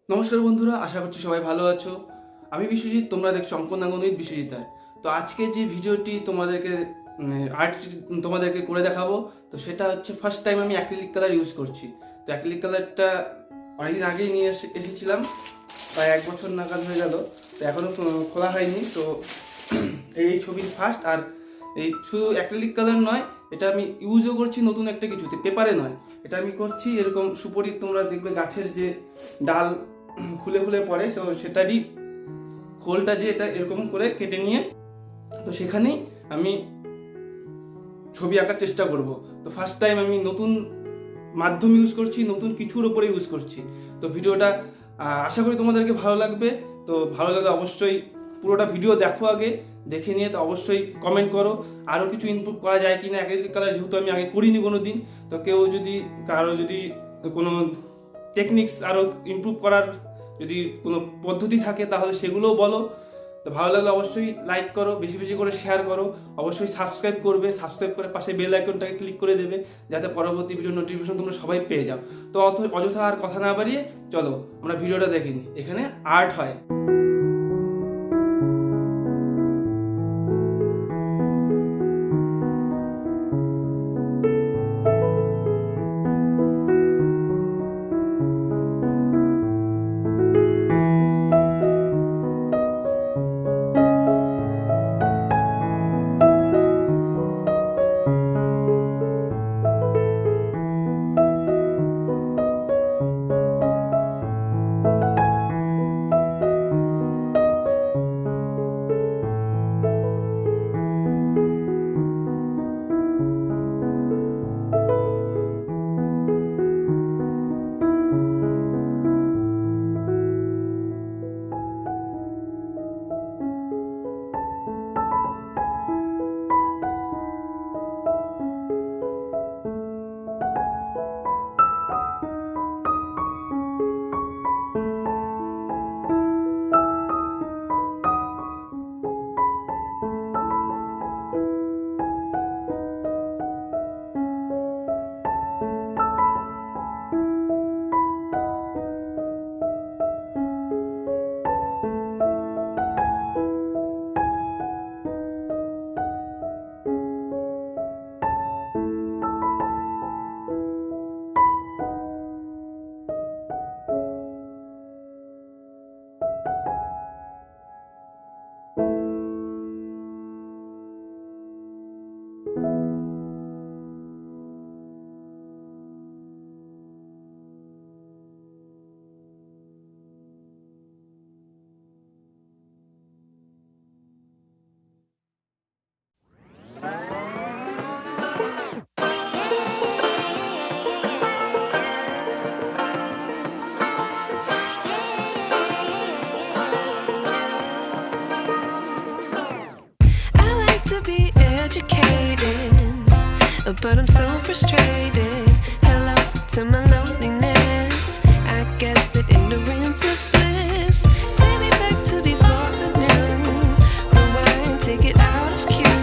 নমস্কার বন্ধুরা, আশা করছি সবাই ভালো আছো। আমি বিশ্বজিৎ, তোমরা দেখছো অঙ্কনাঙ্গনিত বিশ্বজিতায়। তো আজকে যে ভিডিওটি তোমাদেরকে করে দেখাবো, তো সেটা হচ্ছে ফার্স্ট টাইম আমি অ্যাক্রিলিক কালার ইউজ করছি। তো অ্যাক্রিলিক কালারটা অনেকদিন আগেই নিয়ে এসেছিলাম, প্রায় 1 বছর নাগাদ হয়ে গেল। তো এখনও খোলা হয়নি। তো এই ছবির ফার্স্ট, আর এই শুধু অ্যাক্রিলিক কালার নয়, এটা আমি ইউজও করছি নতুন একটা কিছুতে, পেপারে নয়। এটা আমি করছি এরকম সুপরির, তোমরা দেখবে গাছের যে ডাল খুলে খুলে পড়ে, সেটারই খোলটা যে এটা এরকম করে কেটে নিয়ে, তো সেখানেই আমি ছবি আঁকার চেষ্টা করব। তো ফার্স্ট টাইম আমি নতুন মাধ্যম ইউজ করছি, নতুন কিছুর ওপরে ইউজ করছি। তো ভিডিওটা আশা করি তোমাদেরকে ভালো লাগবে। তো ভালো লাগলে অবশ্যই পুরোটা ভিডিও দেখো, আগে দেখে নিয়ে তো অবশ্যই কমেন্ট করো আরও কিছু ইমপ্রুভ করা যায় কি না। অ্যাক্রিলিক কালার যেহেতু আমি আগে করিনি কোনো দিন, তো কারো যদি কোনো টেকনিক্স আরও ইমপ্রুভ করার যদি কোনো পদ্ধতি থাকে তাহলে সেগুলোও বলো। তো ভালো লাগলে অবশ্যই লাইক করো, বেশি বেশি করে শেয়ার করো, অবশ্যই সাবস্ক্রাইব করবে, সাবস্ক্রাইব করে পাশে বেল আইকনটাকে ক্লিক করে দেবে, যাতে পরবর্তী ভিডিও নোটিফিকেশন তোমরা সবাই পেয়ে যাও। তো অযথা আর কথা না বাড়িয়ে চলো আমরা ভিডিওটা দেখে নিই। এখানে আর্ট হয়। But I'm so frustrated. Hello to my loneliness. I guess that ignorance is bliss. Take me back to before the new. Rewind, take it out of cue.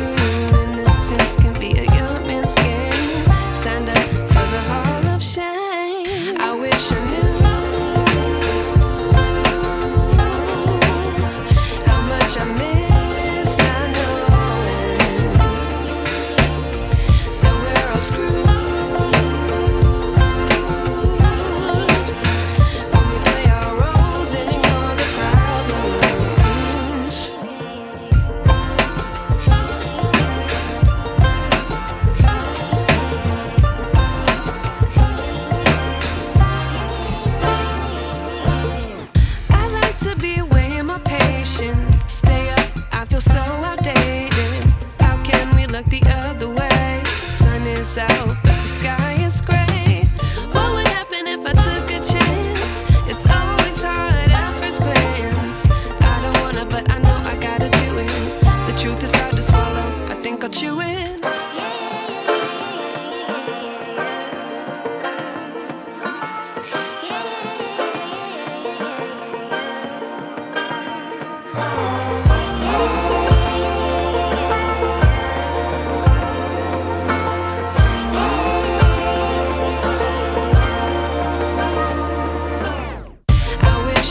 Innocence can be a young man's game. Signed up for the hall of shame. I wish I knew how much I miss. Stay up, I feel so outdated. How can we look the other way? Sun is out, but the sky is gray. What would happen if I took a chance? It's always hard at first glance. I don't wanna, but I know I gotta do it. The truth is hard to swallow, I think I'll chew it. I wish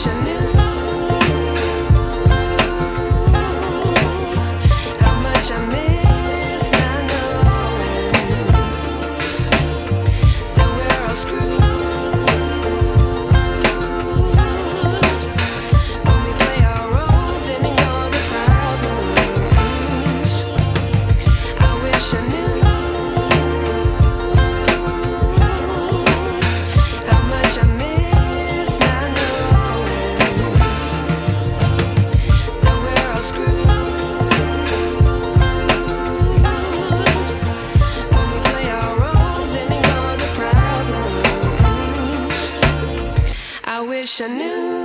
I wish I knew.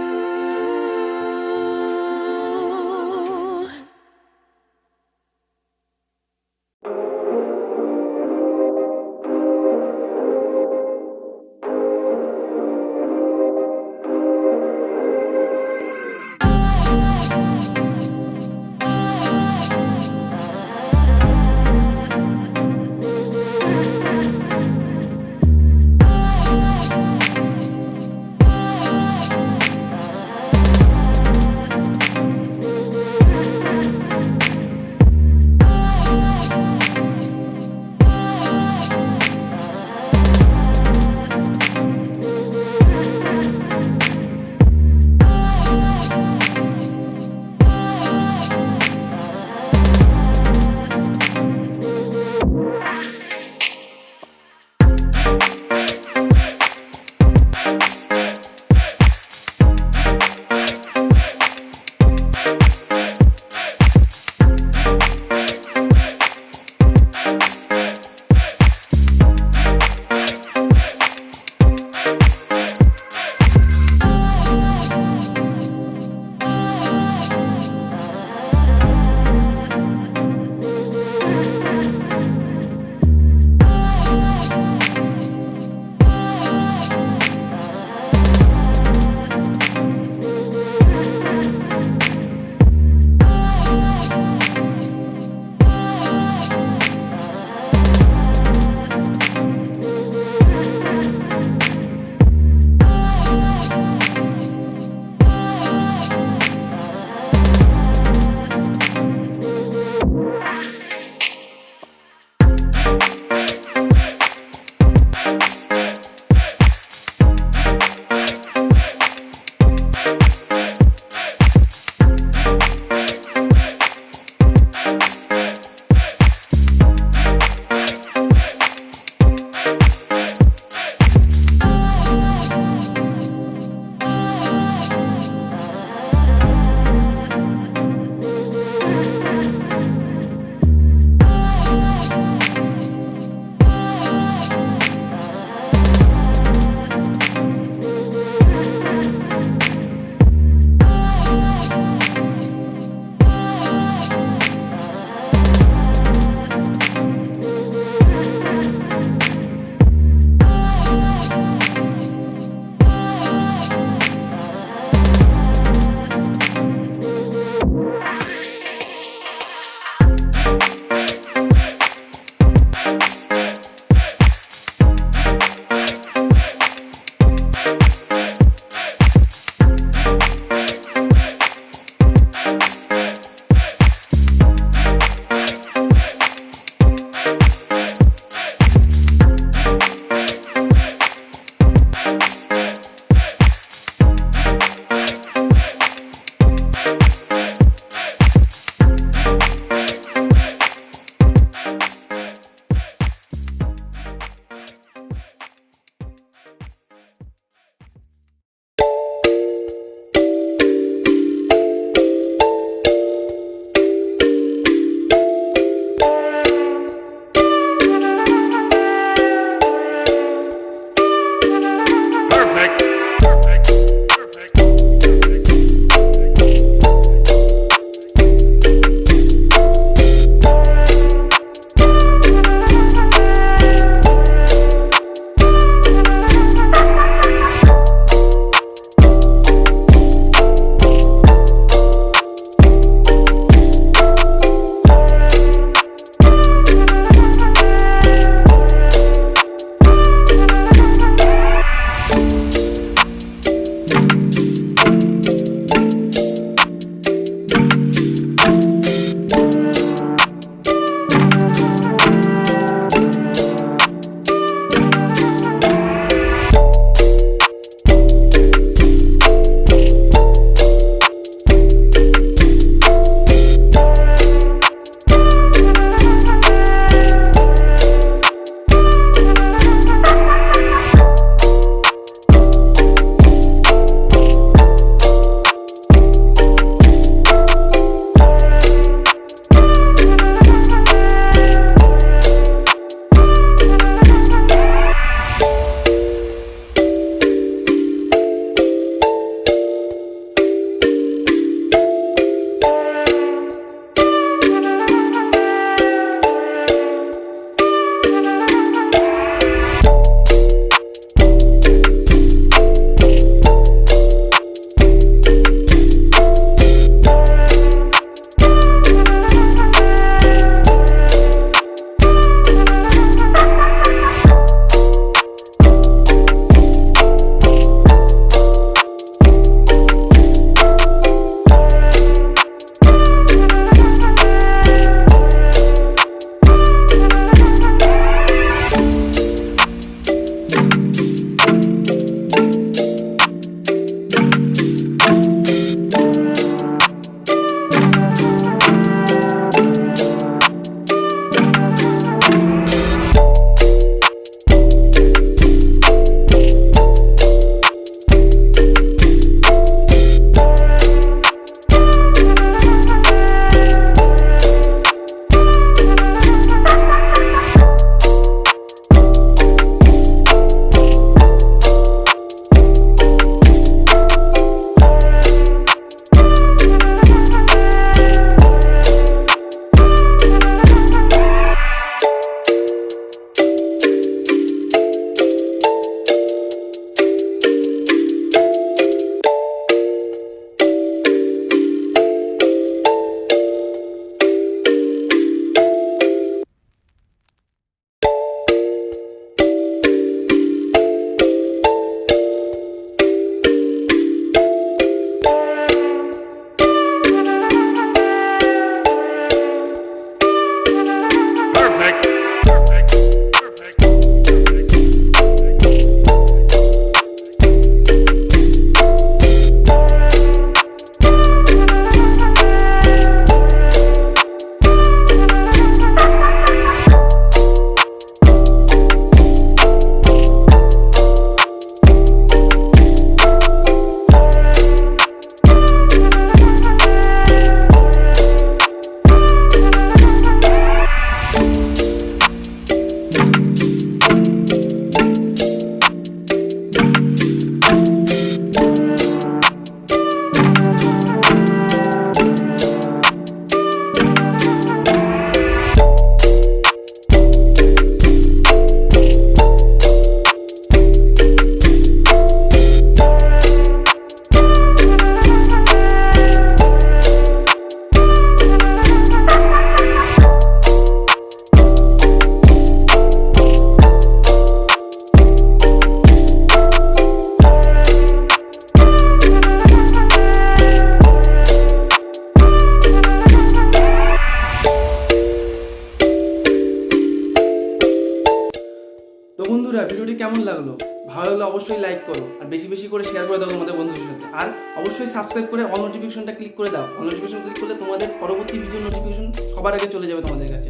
কেমন লাগলো, ভালো লাগলে অবশ্যই like করো, আর বেশি বেশি করে share করে দাও তোমাদের বন্ধুদের সাথে। আর অবশ্যই সাবস্ক্রাইব করে অল নোটিফিকেশনটা ক্লিক করে দাও। অল নোটিফিকেশন ক্লিক করলে তোমাদের পরবর্তী ভিডিও নোটিফিকেশন সবার আগে চলে যাবে তোমাদের কাছে।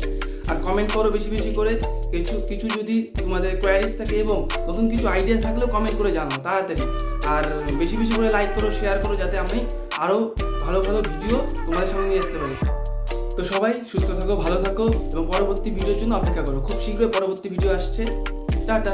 আর কমেন্ট করো বেশি বেশি করে, কিছু যদি তোমাদের কোয়ারিজ থাকে এবং নতুন কিছু আইডিয়া থাকলেও কমেন্ট করে জানাও তাড়াতাড়ি। আর বেশি বেশি করে লাইক করো, শেয়ার করো, যাতে আমি আরও ভালো ভালো ভিডিও তোমাদের সামনে নিয়ে আসতে পারি। তো সবাই সুস্থ থাকো, ভালো থাকো এবং পরবর্তী ভিডিওর জন্য অপেক্ষা করো। খুব শীঘ্রই পরবর্তী ভিডিও আসছে। টাটা।